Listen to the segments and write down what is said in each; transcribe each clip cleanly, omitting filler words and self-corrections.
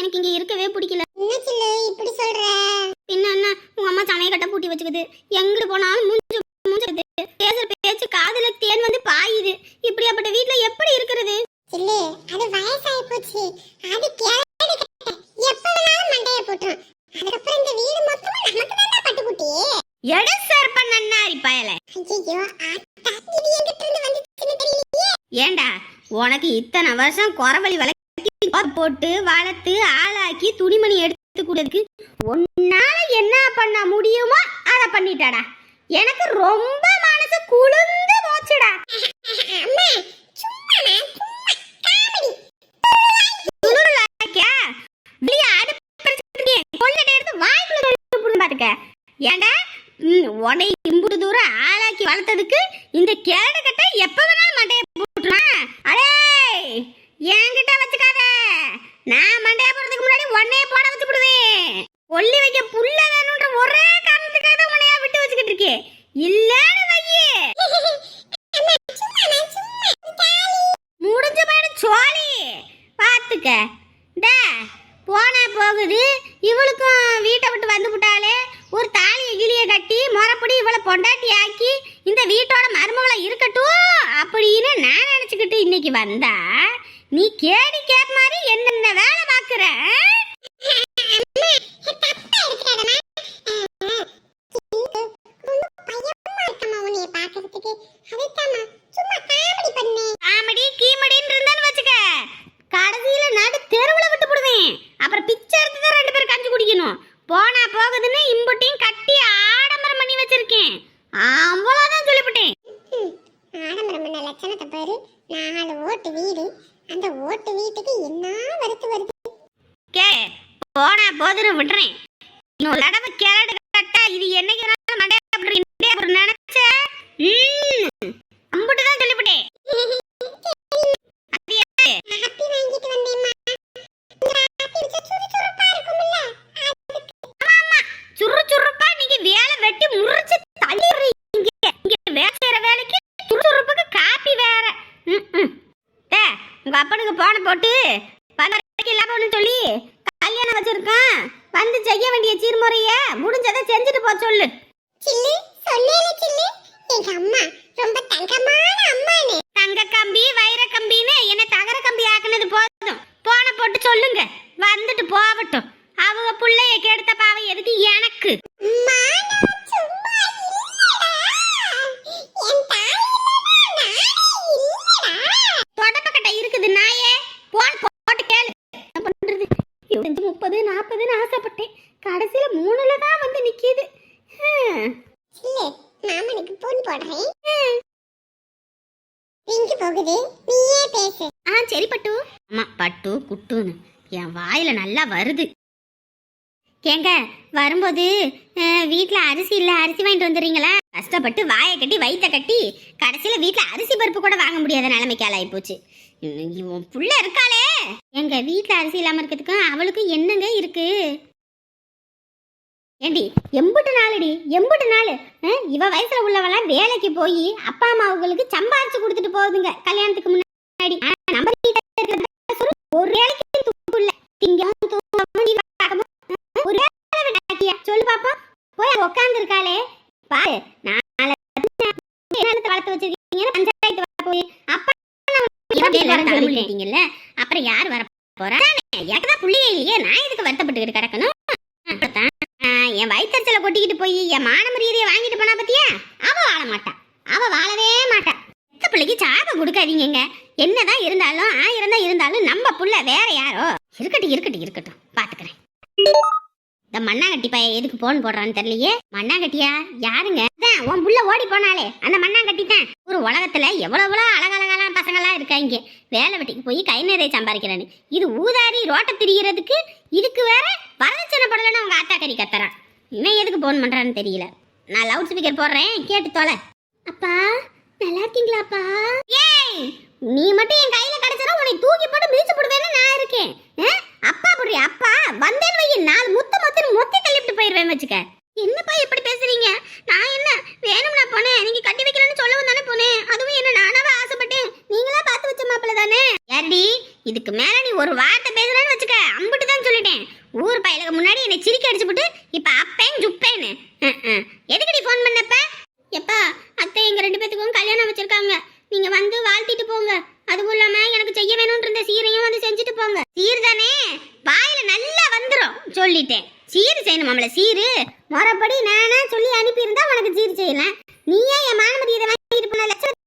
எனக்கு இங்க இருக்கவே பிடிக்கல. என்ன சில்லு இப்படி சொல்ற? பின்ன என்ன, உங்க அம்மா சமைய கட்ட பூட்டி வச்சுக்குது, எங்கிட்டு போனாலும் மூஞ்சி மூஞ்சுது, பேசுற பேச்சு காதுல தேன் வந்து பாயுது. இப்படியாப்பட்ட வீட்ல எப்படி இருக்கிறது? சில்லு அது வயசாகி போச்சு. அது கேளடி கட்ட எப்ப வேணாலும் மண்டைய போட்டுரும். அதுக்கப்புறம் இந்த வீடு மொத்தமா நமக்கு தான் பட்டுக்குட்டியே. எட சார் பண்ணன்னாரி பயல. ஐயோ ஆத்தா இது எங்கிட்ட இருந்து வந்துச்சுன்னு தெரியலையே. ஏண்டா உனக்கு இத்தனை வருஷம் குறவழி வளர்த்தி போட்டு வளர்த்து ஆளாக்கி துணிமணி எடுத்து கூடதுக்கு உன்னால என்ன பண்ண முடியுமோ அதை பண்ணிட்டாடா. எனக்கு ரொம்ப மனசு குளிர்ந்து போச்சுடா. அம்மா சும்மா காமெடி. துளுருலாக்கா வெளிய அடுப்பு கொள்ளட எடுத்து வாய்க்குள்ள போட்டு பாத்துக்க. ஏண்டா உன்னை இம்புட்டு தூரம் ஆளாக்கி வளர்த்ததுக்கு இந்த கேடு கட்ட எப்ப வேணாலும் மண்டைய போட்டுருவான். அடே என்கிட்ட வச்சுக்காத, நான் மண்டைய போடுறதுக்கு முன்னாடி உன்னைய போட வச்சு விடுவேன். கொல்லி வைக்க புல்ல வேணும்ன்ற ஒரே காரணத்துக்காக தான் உன்னையா விட்டு வச்சுக்கிட்டு இருக்கேன். இல்லன்னு வையே முடிஞ்ச பாடு சோழி பாத்துக்க. போனா போகுது, இவளுக்கும் வீட்டை விட்டு வந்து விட்டாலே ஒரு தாலியை கிளிய கட்டி முறப்படி இவளை பொண்டாட்டி ஆக்கி இந்த வீட்டோட மருமகளை இருக்கட்டும் அப்படின்னு நான் நினைச்சுக்கிட்டு இன்னைக்கு வந்தா நீ கேடி கேப் மாதிரி என்னென்ன வேலை பாக்குற? காமெடி கீமடின்னு இருந்தான்னு வச்சுக்க, கடைசியில நடு தெருவுல விட்டு போடுவேன். அப்புறம் பிச்சை எடுத்து தான் 2 பேரும் கஞ்சி குடிக்கணும். போனா போகுதுன்னு இம்புட்டையும் கட்டி ஆடம்பரம் பண்ணி வச்சிருக்கேன். அவ்வளவுதான் சொல்லிவிட்டேன். ஆடம்பரம் பண்ண லட்சணத்தை பாரு. 4 ஓட்டு வீடு, அந்த ஓட்டு வீட்டுக்கு என்ன வருத்து வருது. கே போனா போதுன்னு விடுறேன். இன்னொரு தடவை கேரடு கட்டா இது என்னைக்கு மண்டைய நினைச்ச அம்புட்டுதான் சொல்லிவிட்டேன். சுறுசுறுப்பா நீங்க வேலை வெட்டி முறிச்சு தள்ளிடுறீங்க. இங்க வேலை செய்யற வேலைக்கு சுறுசுறுப்புக்கு காப்பி வேற. உங்க அப்பனுக்கு போன போட்டு 12 இல்லாம ஒண்ணு சொல்லி கல்யாணம் வச்சிருக்கான். வந்து செய்ய வேண்டிய சீர்முறைய முடிஞ்சதை செஞ்சுட்டு போ சொல்லு. சில்லு சொன்னேல சில்லு, எங்க அம்மா ரொம்ப தங்கமான அம்மானே. தங்க கம்பி வைர கம்பின்னு என்ன தகர கம்பி ஆக்குனது போதும். போன போட்டு சொல்லுங்க, வந்துட்டு போகட்டும். அவங்க புள்ளைய கெடுத்த பாவை எதுக்கு எனக்கு? தொடப்பக்கட்டை இருக்குது நாயே, போட்டு கேளு. என்ன பண்றது? 30 40 ஆசைப்பட்டேன், கடைசியில 3ல தான் வந்து நிக்கிது. சில்லு மாமனுக்கு போன் போடுறேன். எங்க போகுது, நீயே பேசு. சரி பட்டு. அம்மா பட்டு குட்டுன்னு என் வாயில நல்லா வருது. ஏங்க வரும்போது வீட்டில் அரிசி இல்லை, அரிசி வாங்கிட்டு வந்துடுறீங்களா? கஷ்டப்பட்டு வாயை கட்டி வயிற்ற கட்டி கடைசியில் வீட்டில் அரிசி பருப்பு கூட வாங்க முடியாத நிலைமைக்கு ஆளாகி போச்சு. இவன் புள்ள இருக்காளே, எங்க வீட்டில் அரிசி இல்லாமல் இருக்கிறதுக்கு அவளுக்கு என்னங்க இருக்கு? ஏண்டி எம்புட்டு நாள் இவ வயசுல உள்ளவெல்லாம் வேலைக்கு போய் அப்பா அம்மாவுகளுக்கு சம்பாரிச்சு கொடுத்துட்டு போகுதுங்க கல்யாணத்துக்கு முன்னாடி. நம்ம ஒரு வேலைக்கு சொல்லு பாப்பா. போய் உட்கார்ந்து இருக்காளே பாரு. வளர்த்து வச்சிருக்கீங்க பஞ்சாயத்து போய் அப்பா கிளம்பிட்டீங்கல்ல, அப்புறம் யார் வர போறா? எனக்குதான் புள்ளியே இல்லையே, நான் இதுக்கு வருத்தப்பட்டுக்கிட்டு கிடக்கணும். என் வயிற்றுல கொட்டிக்கிட்டு போய் என் மான மரியாதையை வாங்கிட்டு போனா பத்தியா, அவ வாழ மாட்டா, அவ வாழவே மாட்டா. எத்த பிள்ளைக்கு சாபம் கொடுக்காதீங்க. என்னதான் இருந்தாலும் 1000 தான் இருந்தாலும் நம்ம புள்ள வேற யாரோ. இருக்கட்டும் பாத்துக்கிறேன். இந்த மண்ணாங்கட்டி பையன் எதுக்கு போன் போடுறான்னு தெரியலையே. மண்ணாங்கட்டியா யாருங்க? உன் புள்ள ஓடி போனாலே அந்த மண்ணாங்கட்டி தான். ஒரு உலகத்துல எவ்வளவு அழகழகான பசங்களா இருக்காங்க, வேலை வெட்டிக்கு போய் கை நிறைய சம்பாதிக்கிறேன்னு. இது ஊதாரி ரோட்ட திரிகிறதுக்கு இதுக்கு வேற வரதட்சணை படலன்னு அவங்க ஆத்தா கறி கத்துறான். இவன் எதுக்கு போன் பண்றான்னு தெரியல. நான் லவுட் ஸ்பீக்கர் போடுறேன், கேட்டு தொலை. அப்பா நல்லா இருக்கீங்களாப்பா? ஏய் நீ மட்டும் என் கையில கிடைச்சா உன்னை தூக்கி போட்டு மிதிச்சு போடுவேன்னு நான் இருக்கேன். அப்பா புரிய அப்பா வந்தேன்னு வை, 4 மொத்தி தள்ளிட்டு போயிடுவேன் வச்சுக்க. என்னப்பா எப்படி பேசுறீங்க? நான் என்ன வேணும்னா போனேன், நீங்க கட்டி வைக்கிறேன்னு சொல்லவும் தானே போனேன். அதுவும் என்ன நானாவே ஆசைப்பட்டேன், நீங்களா பார்த்து வச்ச மாப்பிள்ள தானே. யாரடி இதுக்கு மேல நீ ஒரு வார்த்தை பேசுறேன்னு வச்சுக்க அம்பிட்டு தான் சொல்லிட்டேன். ஊர் பயலுக்கு முன்னாடி என்னை சிரிக்க அடிச்சுப்புட்டு இப்ப அப்பேன் ஜுப்பேன்னு. எதுக்குடி ஃபோன் பண்ணப்ப? எப்பா அத்தை எங்க 2 பேத்துக்கும் கல்யாணம் வச்சிருக்காங்க, நீங்க வந்து வாழ்த்திட்டு போங்க. அதுவும் இல்லாம எனக்கு செய்ய வேணும்னு இருந்த சீரையும் வந்து செஞ்சுட்டு போங்க. சீர் தானே வாயில நல்லா வந்துரும் சொல்லிட்டேன். சீர் செய்யணுமாம்ல, சீரு மறுபடி நானா சொல்லி அனுப்பியிருந்தா உனக்கு சீர் செய்யலாம். நீயே என் மானமதி இதை வாங்கிட்டு போன லட்சத்துக்கு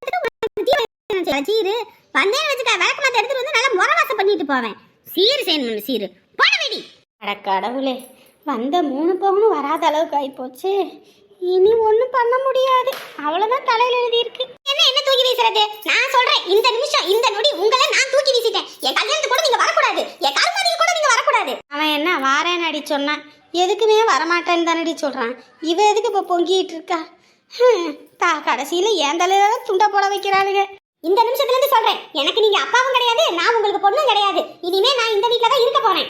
சீரு வந்தேன்னு வச்சுக்க விளக்கு மாத்த எடுத்துட்டு வந்து நல்லா முறவாசம் பண்ணிட்டு போவேன். சீர் செய்யணும் சீரு போன வெடி. அட கடவுளே, வந்த 3 பவுனும் வராத அளவுக்கு ஆயிப்போச்சு. இனி ஒண்ணும் பண்ண முடியாது, அவ்வளவுதான் தலையில எழுதி இருக்கு. என்ன தூக்கி வீசுறது? நான் சொல்றேன், இந்த நிமிஷம் இந்த நொடி உங்களை நான் தூக்கி வீசிட்டேன். என் கல்யாணத்துக்கு கூட நீங்க வரக்கூடாது, என் கருமாதிக்கு கூட நீங்க வரக்கூடாது. அவன் என்ன வாரேன்னு அடி சொன்னான், எதுக்குமே வரமாட்டேன்னு தானடி சொல்றான். இவ எதுக்கு இப்ப பொங்கிட்டு இருக்கா? கடைசியில ஏன் தலையில துண்டா போட வைக்கிறாளுங்க. இந்த நிமிஷத்துல இருந்து சொல்றேன், எனக்கு நீங்க அப்பாவும் கிடையாது, நான் உங்களுக்கு பொண்ணும் கிடையாது. இனிமே நான் இந்த வீட்ல தான் இருக்க போறேன்.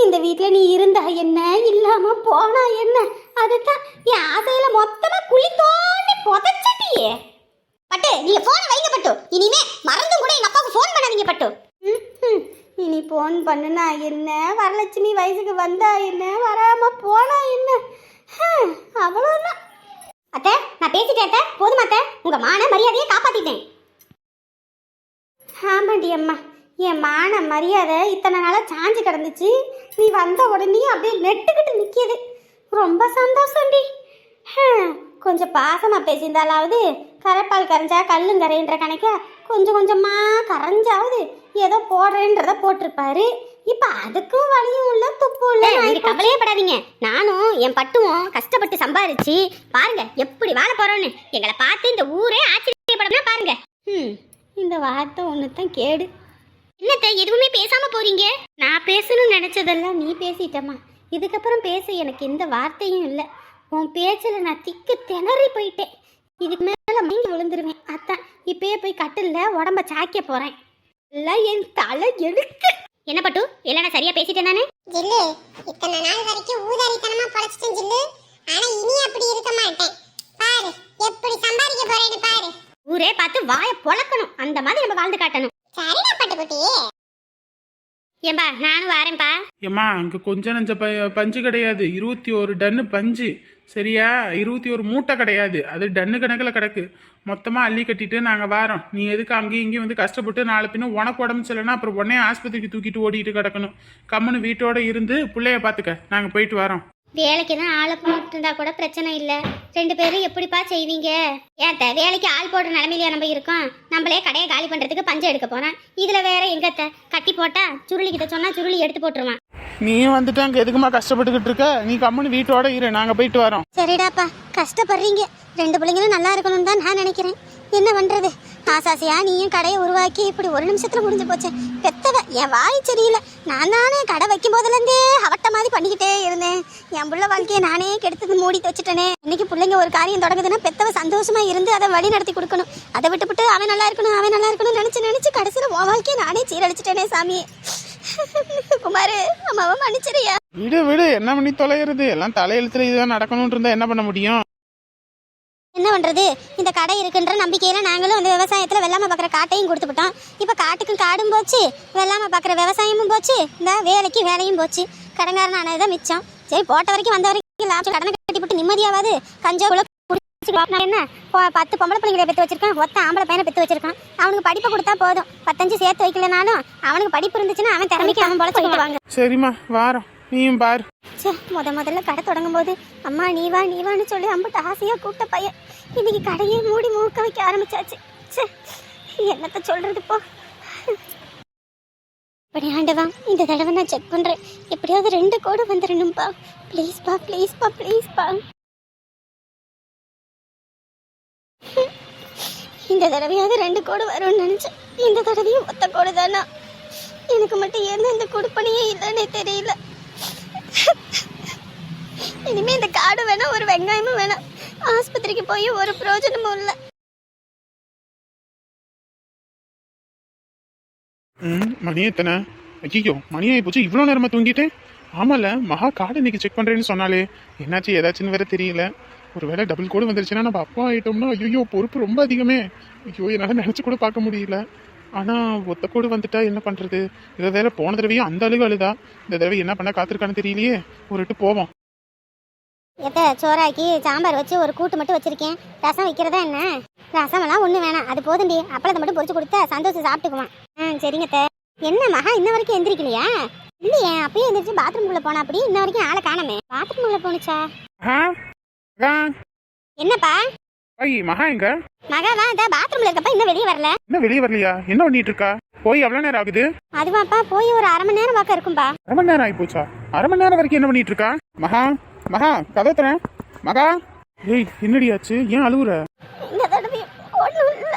இந்த வீட்ல நீ இருந்தா என்ன, இல்லாம போனா என்ன, அதுதான் என் ஆசையில மொத்தமா குழி தோண்டி புதைச்சிட்டியே. பட்டு நீங்க போன வைங்க பட்டு, இனிமே மறந்தும் கூட எங்க அப்பாவுக்கு ஃபோன் பண்ணாதீங்க பட்டு. இனி போன் பண்ணுனா என்ன, வரலட்சுமி வயசுக்கு வந்தா என்ன, வராம போனா என்ன, அவ்வளவுதான். அத்தை நான் பேசிட்டேன் அத்தை, போதுமா அத்தை? உங்க மான மரியாதையை காப்பாத்திட்டேன். ஆமாண்டி அம்மா, என் மான மரியாதை இத்தனை நாளாக சாஞ்சு கிடந்துச்சு. நீ வந்த உடனே அப்படியே நெட்டுக்கிட்டு நிற்கிது. ரொம்ப சந்தோஷம்டி. கொஞ்சம் பாசமாக பேசியிருந்தாலாவது கரைப்பால் கரைஞ்சா கல்லும் கரைன்ற கணக்க கொஞ்சம் கொஞ்சமாக கரைஞ்சாவது ஏதோ போடுறேன்றத போட்டிருப்பாரு. இப்போ அதுக்கும் வழியும் இல்லை துப்பும் இல்லை. நீங்கள் கவலையே படாதீங்க, நானும் என் பட்டுவும் கஷ்டப்பட்டு சம்பாரிச்சு பாருங்க எப்படி வாழ போகிறோன்னு. எங்களை பார்த்து இந்த ஊரே ஆச்சரியப்படணும் பாருங்க. இந்த வார்த்தை ஒன்று தான் கேடு. என்னத்த எதுவுமே பேசாம போறீங்க? நான் பேசணும்னு நினைச்சதெல்லாம் நீ பேசிட்டம்மா. இதுக்கப்புறம் பேச எனக்கு எந்த வார்த்தையும் இல்லை. உன் பேச்சில் நான் திக்கு திணறி போயிட்டேன். இதுக்கு மேலே மயங்கி விழுந்துருவேன். அத்தான் இப்பயே போய் கட்டில்ல உடம்ப சாய்க்க போறேன். எல்லாம் என் தலை எடுக்கு. என்ன பட்டு எல்லாம் சரியா பேசிட்டேன் நானு? ஜில்லு, இத்தனை நாள் வரைக்கும் ஊதாரித்தனமா பழச்சிட்டேன் ஜில்லு. ஆனா இனி அப்படி இருக்க மாட்டேன். பாரு எப்படி சம்பாதிக்க போறேன்னு பாரு. ஊரே பார்த்து வாயை பொளக்கணும், அந்த மாதிரி நம்ம வாழ்ந்து காட்டணும். சரிடா பட்டுக்குட்டி. ஏம்பா நானும் வரேன்பா. ஏம்மா அங்கே கொஞ்சம் நஞ்ச பஞ்சு கிடையாது, 21 டன்னு பஞ்சு. சரியா? 21 மூட்டை கிடையாது, அது டன்னு கணக்கில் கிடக்கு. மொத்தமாக அள்ளி கட்டிட்டு நாங்கள் வாரோம். நீ எதுக்கு அங்கேயும் இங்கேயும் வந்து கஷ்டப்பட்டு நாளை பின்ன உனக்கு உடம்பு சரியில்லைன்னா அப்புறம் உடனே ஆஸ்பத்திரிக்கு தூக்கிட்டு ஓடிட்டு கிடக்கணும். கம்முன்னு வீட்டோட இருந்து பிள்ளைய பார்த்துக்க, நாங்கள் போயிட்டு வரோம். வேலைக்கு தான் ஆளை போட்டுருந்தா கூட பிரச்சனை இல்லை. 2 பேரும் எப்படிப்பா செய்வீங்க? ஏத்த வேலைக்கு ஆள் போடுற நிலைமையிலையா நம்ம இருக்கோம்? நம்மளே கடையை காலி பண்ணுறதுக்கு பஞ்சம் எடுக்க போகிறேன். இதில் வேற எங்கத்த கட்டி போட்டா சுருளிக்கிட்ட சொன்னால் சுருளி எடுத்து போட்டுருவான். நீயும் வந்துட்டு அங்கே எதுக்குமா கஷ்டப்பட்டுக்கிட்டு இருக்க? நீ கம்முன்னு வீட்டோட இரு, நாங்கள் போயிட்டு வரோம். சரிடாப்பா, கஷ்டப்படுறீங்க. 2 பிள்ளைங்களும் நல்லா இருக்கணும்னு தான் நான் நினைக்கிறேன். என்ன பண்ணுறது? ஆசாசியா நீயும் கடையை உருவாக்கி இப்படி ஒரு நிமிஷத்தில் முடிஞ்சு போச்சு. பெத்தவ என் வாய் சரியில்லை. நான் தானே கடை வைக்கும் போதுலேருந்தே அவட்ட மாதிரி பண்ணிக்கிட்டே இருந்தேன். என் புள்ள வாழ்க்கையை நானே கெடுத்து மூடி வச்சுட்டேனே. இன்னைக்கு பிள்ளைங்க ஒரு காரியம் தொடங்குதுன்னா பெத்தவ சந்தோஷமா இருந்து அதை வழி நடத்தி கொடுக்கணும். அதை விட்டுவிட்டு அவன் நல்லா இருக்கணும் நினைச்சு கடைசியில் உன் வாழ்க்கையை நானே சீரழிச்சிட்டேனே சாமி. குமாரு அம்மாவை மன்னிச்சிரியா? விடு, என்ன பண்ணி தொலைகிறது? எல்லாம் தலையெழுத்துல இதுதான் நடக்கணும்னு இருந்தா என்ன பண்ண முடியும்? என்ன பண்றது? இந்த கடை இருக்குன்ற நம்பிக்கையில நாங்களும் அந்த விவசாயத்துல வெள்ளாம பாக்குற காட்டையும் கொடுத்துட்டோம். இப்ப காட்டுக்கும் காடும் போச்சு, வெள்ளாம பாக்குற விவசாயமும் போச்சு, இந்த வேலைக்கு வேலையும் போச்சு. கடங்காரனானதுதான் மிச்சம். சரி, போட்ட வரைக்கும் வந்த வரைக்கும் லாபம். கடனை கட்டி போட்டு நிம்மதியாவது கஞ்சா என்ன 10 பொம்பளை பிள்ளைங்களை பெற்று வச்சிருக்கான், ஒத்த ஆம்பளை பையனை பெற்று வச்சிருக்கான். அவனுக்கு படிப்பை கொடுத்தா போதும். 15 சேர்த்து வைக்கலனாலும் அவனுக்கு படிப்பு இருந்துச்சுன்னா அவன் திறமைக்கு அவன் பொழைச்சிக்கிட்டு வாங்க. சரிம்மா வாரம், நீயும் பாரு. சே, முதல்ல கடை தொடங்கும் போது அம்மா நீ வான்னு சொல்லி அம்பிட்டு ஆசையா கூப்பிட்ட பையன் இன்னைக்கு கடையே மூடி மூக்க வைக்க ஆரம்பிச்சாச்சு. சே, என்னத்த சொல்றது போ. இப்படி ஆண்டவா, இந்த தடவை நான் செக் பண்றேன். எப்படியாவது 2 கோடு வந்துடணும்பா. ப்ளீஸ்பா. இந்த தடவையாவது 2 கோடு வரும்னு நினைச்சேன். இந்த தடவையும் ஒத்த கோடு தானா? எனக்கு மட்டும் ஏன் இந்த கொடுப்பனையே இல்லைன்னே தெரியல. இனிமே இந்த காடு வேணாம், ஒரு வெங்காயமும் வேணாம். ஆஸ்பத்திரிக்கு போய் ஒரு பிரயோஜனமும் இல்லை. மணி எத்தனை? ஐயோ, மணியாகி போச்சு. இவ்வளோ நேரமா தூங்கிட்டேன். ஆமால, மகா கார்டு இன்னைக்கு செக் பண்றேன்னு சொன்னாலே. என்னாச்சு ஏதாச்சுன்னு வேற தெரியல. ஒருவேளை டபுள் கோடு வந்துருச்சுன்னா நம்ம அப்பா ஆயிட்டோம்னா ஐயோ பொறுப்பு ரொம்ப அதிகமே. ஐயோ, என்னால் நினச்சி கூட பார்க்க முடியல. ஆனா ஒத்தக்கூடு வந்துட்டா என்ன பண்றது? இதை வேற போன தடவையும் அந்த அழுகு அழுதா. இந்த தடவை என்ன பண்ண காத்திருக்கான்னு தெரியலையே. ஒரு இட்டு போவோம். எத்த சோறாக்கி சாம்பார் வச்சு ஒரு கூட்டு மட்டும் வச்சிருக்கேன். ரசம் வைக்கிறதா என்ன? ரசமெல்லாம் ஒண்ணு வேணாம், அது போதுண்டி. அப்பளத்தை மட்டும் பொரிச்சு கொடுத்தா சந்தோஷம் சாப்பிட்டுக்குவான். சரிங்க அத்தை. என்ன மகா இன்ன வரைக்கும் எந்திரிக்கலையா? இல்லையே, அப்பயே எந்திரிச்சு பாத்ரூம்குள்ள போனா. அப்படி இன்ன வரைக்கும் ஆளை காணமே. பாத்ரூம்குள்ள போனுச்சா? என்னப்பா மகா எங்க? மகாவா இந்த பாத்ரூம்ல இருக்கப்ப இன்னும் வெளியே வரல. இன்னும் வெளியே வரலையா? என்ன பண்ணிட்டு இருக்கா? போய் எவ்வளவு நேரம் ஆகுது? அதுவாப்பா போய் ஒரு அரை மணி நேரம் பக்கம் இருக்கும்பா. அரை மணி நேரம் ஆகி போச்சா? அரை மணி நேரம் வரைக்கும் என்ன பண்ணிட்டு இருக்கா? மகா மகா கதை தரேன். மகா ஏய் என்னடியாச்சு? ஏன் அழுவுற? இந்த தடவை ஒண்ணும் இல்ல.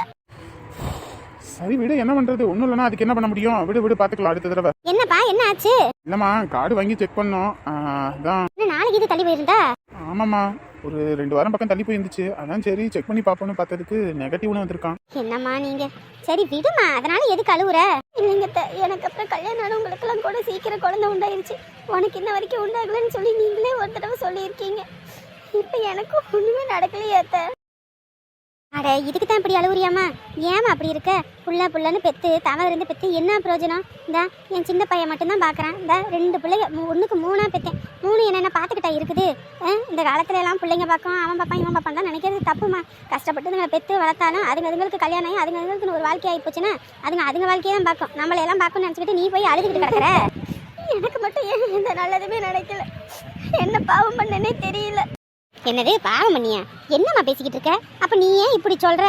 சரி விடு, என்ன பண்றது? ஒண்ணும் இல்லைன்னா அதுக்கு என்ன பண்ண முடியும்? விடு விடு, பாத்துக்கலாம் அடுத்த தடவை. என்னப்பா என்ன ஆச்சு? இல்லம்மா, கார்டு வாங்கி செக் பண்ணோம். அதான். நாளைக்கு இது தள்ளி போயிருந்தா? ஆமாம்மா, ஒரு 2 வாரம் பக்கம் தள்ளி போயிருந்துச்சு. அதான் சரி செக் பண்ணி பார்ப்போம்னு பார்த்ததுக்கு நெகட்டிவ்னு வந்திருக்கான். என்னம்மா நீங்க? சரி விடுமா, அதனால எதுக்கு அழுவுற? இல்லைங்க எனக்கு அப்புறம் கல்யாணம் ஆனவங்களுக்கெல்லாம் கூட சீக்கிரம் குழந்தை உண்டாயிருச்சு. உனக்கு இன்ன வரைக்கும் உண்டாகலன்னு சொல்லி நீங்களே ஒரு தடவை சொல்லியிருக்கீங்க. இப்போ எனக்கும் ஒண்ணுமே நடக்கலையே அத்தை. அட இதுக்கு தான் இப்படி அழுவுறியாமா? ஏமா அப்படி இருக்க? புள்ளன்னு பெத்து தவறு இருந்து பெத்து என்ன பிரயோஜனம்? இந்த என் சின்ன பையன் மட்டும்தான் பார்க்குறான். இந்த 2 பிள்ளைங்க, 1க்கு 3 பெற்றேன். 3 என்னென்ன பார்த்துக்கிட்டா இருக்குது? இந்த காலத்துல எல்லாம் பிள்ளைங்க பார்க்கும், அவன் பார்ப்பான் இவன் பார்ப்பான் தான் நினைக்கிறது தப்புமா. கஷ்டப்பட்டு அதுங்களை பெற்று வளர்த்தாலும் அதுங்களுக்கு கல்யாணம் ஆகி அதுங்களுக்கு ஒரு வாழ்க்கை ஆகி போச்சுன்னா அதுங்க வாழ்க்கையை தான் பார்க்கும். நம்மளையெல்லாம் பார்க்கணும்னு நினச்சிக்கிட்டு நீ போய் அழுதுகிட்டு கிடக்குற. எனக்கு மட்டும் ஏன் இந்த நல்லதுமே நடக்கல? என்ன பாவம் பண்ணனே தெரியல. என்னது பாவம் பண்ணியா? என்னம்மா பேசிக்கிட்டு இருக்க? அப்ப நீ ஏன் இப்படி சொல்ற?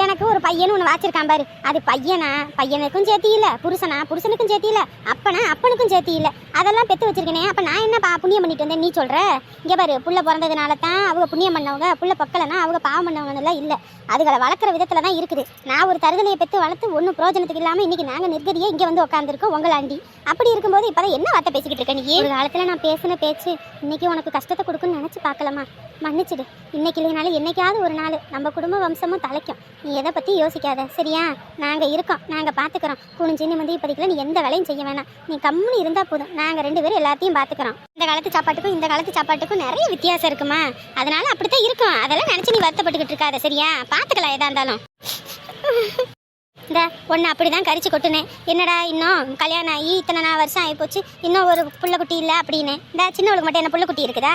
எனக்கு ஒரு பையன் ஒன்று வாச்சிருக்கான் பாரு. அது பையனா? பையனுக்கும் சேர்த்தி இல்ல. புருஷனா? புருஷனுக்கும் சேர்த்தி இல்ல. அப்பனா அப்பனுக்கும் சேர்த்தி இல்ல. அதெல்லாம் பெத்து வச்சிருக்கனே. அப்ப நான் என்ன புண்ணியம் பண்ணிட்டு வந்தேன் நீ சொல்ற? இங்க பாரு, புள்ள பிறந்ததுனால தான் அவங்க புண்ணியம் பண்ணவங்க, புள்ள பொக்கலனா அவங்க பாவம் பண்ணவங்கலாம் இல்ல. அதுகளை வளர்க்குற விதத்துல தான் இருக்குது. நான் ஒரு தருதலையை பெற்று வளர்த்து ஒன்றும் பிரயோஜனத்துக்கு இல்லாம இன்னைக்கு நாங்க நிர்கதியே இங்க வந்து உட்காந்துருக்கோம் உங்களாண்டி. அப்படி இருக்கும்போது இப்பதான் என்ன வார்த்தை பேசிக்கிட்டு இருக்க நீ? ஒரு காலத்துல நான் பேசின பேச்சு இன்னைக்கு உனக்கு கஷ்டத்தை கொடுக்குன்னு நினைச்சு பார்க்கலாமா? மன்னிச்சிடு. இன்னைக்கு இல்லைனாலும் என்னைக்காவது ஒரு நாள் நம்ம குடும்ப வம்சமும் தலைக்கும். நீ எதை பத்தி யோசிக்காத சரியா? நாங்க இருக்கோம், நாங்க பாத்துக்கிறோம். குனிஞ்சின்னு வந்து இப்போதைக்குள்ள நீ எந்த வேலையும் செய்ய வேணாம். நீ கம்முன்னு இருந்தா போதும். நாங்க 2 பேரும் எல்லாத்தையும் பாத்துக்கிறோம். இந்த காலத்து சாப்பாட்டுக்கும் இந்த காலத்து சாப்பாட்டுக்கும் நிறைய வித்தியாசம் இருக்குமா? அதனால அப்படித்தான் இருக்கும். அதெல்லாம் நினைச்சு நீ வருத்தப்பட்டுக்கிட்டு இருக்காத சரியா? பாத்துக்கலாம் எதா இருந்தாலும். இந்த ஒன்று அப்படி தான் கரிச்சு கொட்டுனேன். என்னடா இன்னும் கல்யாணம் ஆகி இத்தனை வருஷம் ஆகிப்போச்சு, இன்னும் ஒரு புள்ளக்குட்டி இல்லை அப்படின்னு. இந்த சின்னவளுக்கு மட்டும் என்ன புள்ளக்குட்டி இருக்குதா?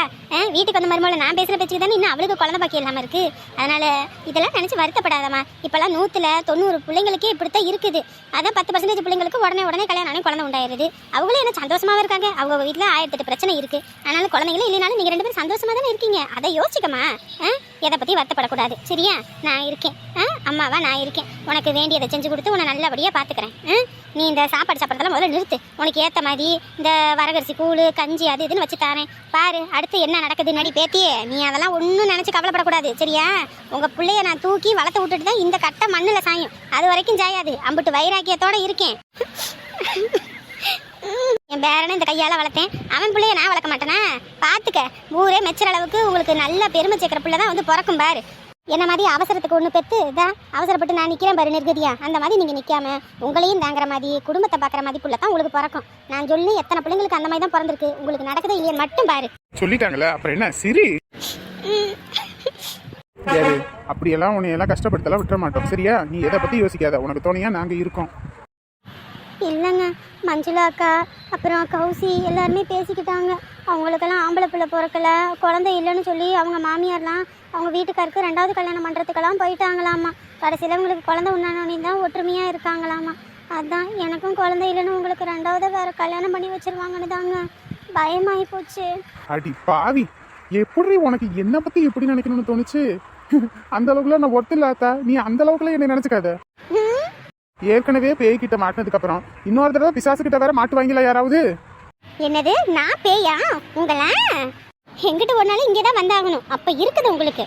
வீட்டுக்கு வந்த மருமகளை நான் பேசுகிற பேச்சுக்கு தானே இன்னும் அவளுக்கு குழந்தை பாக்கி இல்லாமல் இருக்குது. அதனால் இதெல்லாம் நினச்சி வருத்தப்படாதம்மா. இப்போல்லாம் 190 பிள்ளைங்களுக்கே இப்படித்தான் இருக்குது. அதான் 10% பிள்ளைங்களுக்கு உடனே கல்யாணம் ஆனே குழந்தை உண்டாயிருது. அவங்களும் என்ன சந்தோஷமாகவே இருக்காங்க. அவங்க வீட்டில் 1008 பிரச்சனை இருக்குது. அதனால குழந்தைங்களும் இல்லைனாலும் நீங்கள் 2 பேரும் சந்தோஷமாக தானே இருக்கீங்க. அதை யோசிக்கமா. எதை பற்றி வருத்தப்படக்கூடாது சரியா? நான் இருக்கேன், அம்மாவா நான் இருக்கேன். உனக்கு வேண்டியதை செஞ்சு கொடுத்து உன்னை நல்லபடியாக பார்த்துக்கிறேன். நீ இந்த சாப்பாடு சாப்பிட்றதெல்லாம் முதல்ல நிறுத்து. உனக்கு ஏற்ற மாதிரி இந்த வரகரிசி கூழ் கஞ்சி அது இதுன்னு வச்சு தாரேன் பாரு. அடுத்து என்ன நடக்குது நடி பேத்தியே? நீ அதெல்லாம் ஒன்றும் நினச்சி கவலைப்படக்கூடாது சரியா? உங்கள் பிள்ளைய நான் தூக்கி வளர்த்து விட்டுட்டு தான் இந்த கட்டை மண்ணில் சாயும். அது வரைக்கும் சாயாது. அம்பிட்டு வைராக்கியத்தோட இருக்கேன். என் பேரனை இந்த கையால் வளர்த்தேன். அவன் பிள்ளைய நான் வளர்க்க மாட்டேனா? பார்த்துக்க. ஊரே மெச்சுற அளவுக்கு உங்களுக்கு நல்ல பெருமை சேர்க்குற பிள்ளை தான் வந்து பிறக்கும் பாரு. என்ன மாதிரி அவசரத்துக்கு ஒன்று பெற்று இதான் அவசரப்பட்டு நான் நிற்கிறேன் பாரு நிர்கதியா. அந்த மாதிரி நீங்கள் நிற்காம உங்களையும் தாங்குற மாதிரி குடும்பத்தை பார்க்குற மாதிரி பிள்ளை தான் உங்களுக்கு பிறக்கும். நான் சொல்லி எத்தனை பிள்ளைங்களுக்கு அந்த மாதிரி தான் பிறந்திருக்கு. உங்களுக்கு நடக்குதே இல்லையே மட்டும் பாரு. சொல்லிட்டாங்களே அப்புறம் என்ன சரி? அப்படியெல்லாம் உன்னையெல்லாம் கஷ்டப்படுத்தலாம் விட்டுற மாட்டோம் சரியா? நீ எதை பற்றி யோசிக்காத. உனக்கு தோணியா நாங்கள் இருக்கோம். இல்லைங்க, மஞ்சுளா அக்கா அப்புறம் கௌசி எல்லாருமே பேசிக்கிட்டாங்க. அவங்களுக்கெல்லாம் ஆம்பளை பிள்ளை பிறக்கல, குழந்தை இல்லைன்னு சொல்லி அவங்க மாமியார்லாம் அவங்க வீட்டுக்காருக்கு 2வது கல்யாணம் பண்ணுறதுக்கெல்லாம் போயிட்டாங்களாமா. கடைசியில் உங்களுக்கு குழந்தை உண்டானோனே தான் ஒற்றுமையாக இருக்காங்களாமா. அதான் எனக்கும் குழந்தை இல்லைன்னு உங்களுக்கு 2வது வேறு கல்யாணம் பண்ணி வச்சிருவாங்கன்னு தாங்க பயமாகி போச்சு. அடி பாவி, எப்படி உனக்கு என்ன பற்றி எப்படி நினைக்கணும்னு தோணுச்சு? அந்த அளவுக்குலாம் நான் ஒத்து இல்லாதா? நீ அந்த அளவுக்குலாம் என்னை நினச்சிக்காத. ஏற்கனவே பேய்கிட்ட மாட்டினதுக்கு அப்புறம் இன்னொரு தடவை பிசாசு கிட்ட வேற மாட்டுவாங்களா யாராவது? என்னது நான் பேயா? உங்களா எங்கிட்ட ஒரு நாள் இங்கே தான் வந்தாகணும். அப்போ இருக்குது உங்களுக்கு.